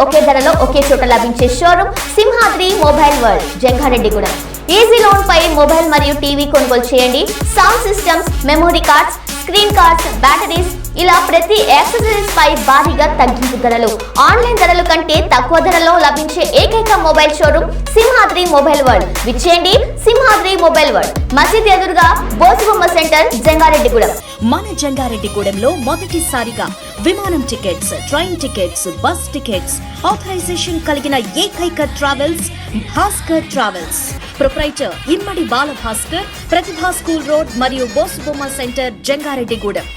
ఒకే ధరలో ఒకే చోట లభించే showroom Simhadri mobile world Jangareddygudem. Easy loan పై మొబైల్ మరియు టీవీ కొనుగోలు చేయండి. Sound systems, memory cards, screen cards, batteries ఇలా ప్రతి యాక్సెసరీస్ పై భారీగా తగ్గింపు ధరలు. ఆన్లైన్ ధరల కంటే తక్కువ ధరలో లభించే ఏకైక mobile showroom Simhadri mobile world. విచ్చేయండి సింహాద్రి మొబైల్ వరల్డ్, మసీద్ ఎదురుగా బోసుబొమ్మ సెంటర్, జంగారెడ్డిగూడెం. మన జంగారెడ్డిగూడెంలో మొదటిసారిగా విమానం tickets, train tickets, bus tickets authorisation కలిగిన ఏకైక travels Bhaskar travels. Proprietor Immadi Bala Bhaskar, Pratibha school road మరియు బోసుబొమ్మ సెంటర్, జంగారెడ్డిగూడెం.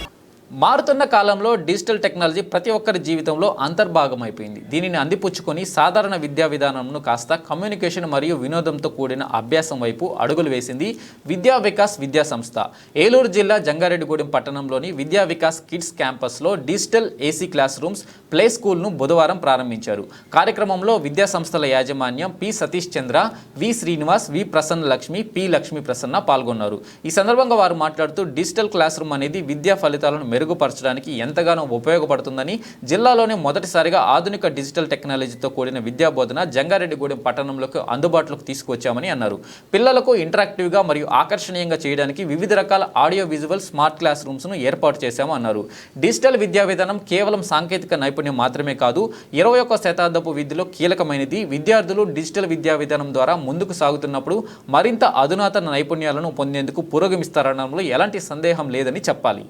మారుతున్న కాలంలో డిజిటల్ టెక్నాలజీ ప్రతి ఒక్కరి జీవితంలో అంతర్భాగమైపోయింది. దీనిని అందిపుచ్చుకొని సాధారణ విద్యా విధానంను కాస్త కమ్యూనికేషన్ మరియు వినోదంతో కూడిన అభ్యాసం వైపు అడుగులు వేసింది విద్యా వికాస్ విద్యా సంస్థ. ఏలూరు జిల్లా జంగారెడ్డిగూడెం పట్టణంలోని విద్యా వికాస్ కిడ్స్ క్యాంపస్లో digital AC classrooms, play స్కూల్ను బుధవారం ప్రారంభించారు. కార్యక్రమంలో విద్యా సంస్థల యాజమాన్యం P Satish Chandra, V Srinivas, V Prasanna Lakshmi, P Lakshmi Prasanna పాల్గొన్నారు. ఈ సందర్భంగా వారు మాట్లాడుతూ డిజిటల్ క్లాస్ రూమ్ అనేది విద్యా ఫలితాలను మెరుగుపరచడానికి ఎంతగానో ఉపయోగపడుతుందని, జిల్లాలోనే మొదటిసారిగా ఆధునిక డిజిటల్ టెక్నాలజీతో కూడిన విద్యా బోధన జంగారెడ్డిగూడెం పట్టణంలోకి అందుబాటులోకి తీసుకువచ్చామని అన్నారు. పిల్లలకు ఇంటరాక్టివ్గా మరియు ఆకర్షణీయంగా చేయడానికి వివిధ రకాల ఆడియో విజువల్ స్మార్ట్ క్లాస్ రూమ్స్ను ఏర్పాటు చేశామని అన్నారు. డిజిటల్ విద్యా విధానం కేవలం సాంకేతిక నైపుణ్యం మాత్రమే కాదు, 21వ శతాబ్దపు విద్యలో కీలకమైనది. విద్యార్థులు డిజిటల్ విద్యా విధానం ద్వారా ముందుకు సాగుతున్నప్పుడు మరింత అధునాతన నైపుణ్యాలను పొందేందుకు పురోగమిస్తారనడంలో ఎలాంటి సందేహం లేదని చెప్పాలి.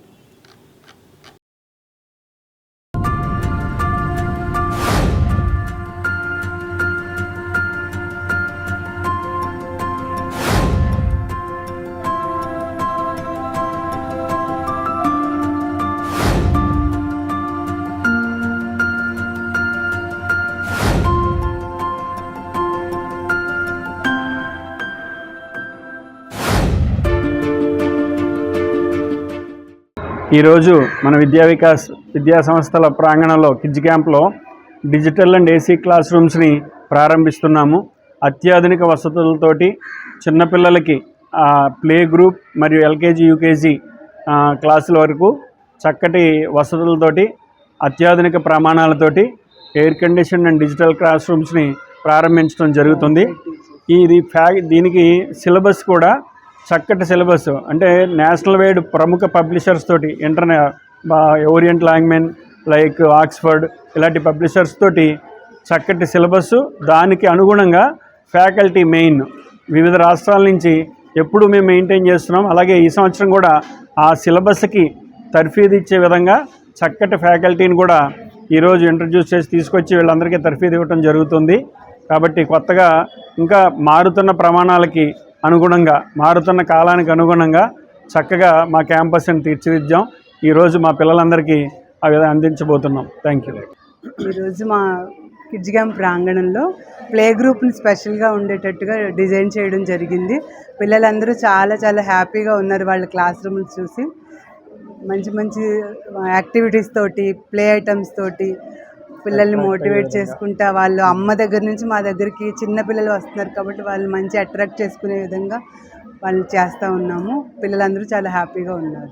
ఈరోజు మన విద్యా వికాస్ విద్యా సంస్థల ప్రాంగణంలో కిడ్స్ క్యాంప్లో డిజిటల్ అండ్ ఏసీ క్లాస్ రూమ్స్ని ప్రారంభిస్తున్నాము. అత్యాధునిక వసతులతోటి చిన్నపిల్లలకి ప్లే గ్రూప్ మరియు ఎల్కేజీ యూకేజీ క్లాసుల వరకు చక్కటి వసతులతోటి అత్యాధునిక ప్రమాణాలతోటి air condition and digital class రూమ్స్ని ప్రారంభించడం జరుగుతుంది. దీనికి సిలబస్ కూడా చక్కటి సిలబస్, అంటే నేషనల్ వైడ్ ప్రముఖ పబ్లిషర్స్ తోటి, ఓరియంట్ లాంగ్మెన్ లైక్ ఆక్స్ఫర్డ్ ఇలాంటి పబ్లిషర్స్ తోటి చక్కటి సిలబస్. దానికి అనుగుణంగా ఫ్యాకల్టీ మెయిన్ వివిధ రాష్ట్రాల నుంచి ఎప్పుడు మేము మెయింటైన్ చేస్తున్నాం. అలాగే ఈ సంవత్సరం కూడా ఆ సిలబస్కి తర్ఫీదు ఇచ్చే విధంగా చక్కటి ఫ్యాకల్టీని కూడా ఈరోజు ఇంట్రడ్యూస్ చేసి తీసుకొచ్చి వీళ్ళందరికీ తర్ఫీదు ఇవ్వటం జరుగుతుంది. కాబట్టి కొత్తగా ఇంకా మారుతున్న ప్రమాణాలకి అనుగుణంగా, మారుతున్న కాలానికి అనుగుణంగా చక్కగా మా క్యాంపస్ని తీర్చిదిద్దాం. ఈరోజు మా పిల్లలందరికీ అవి అందించబోతున్నాం. Thank you. ఈరోజు మా కిడ్స్ క్యాంప్ ప్రాంగణంలో ప్లే గ్రూప్ని స్పెషల్గా ఉండేటట్టుగా డిజైన్ చేయడం జరిగింది. పిల్లలందరూ చాలా చాలా హ్యాపీగా ఉన్నారు. వాళ్ళ క్లాస్ రూమ్లు చూసి మంచి మంచి యాక్టివిటీస్ తోటి, ప్లే ఐటమ్స్ తోటి పిల్లల్ని మోటివేట్ చేసుకుంటా, వాళ్ళు అమ్మ దగ్గర నుంచి మా దగ్గరికి చిన్న పిల్లలు వస్తున్నారు కాబట్టి వాళ్ళు మంచి అట్రాక్ట్ చేసుకునే విధంగా వాళ్ళు చేస్తూ ఉన్నాము. పిల్లలందరూ చాలా హ్యాపీగా ఉన్నారు.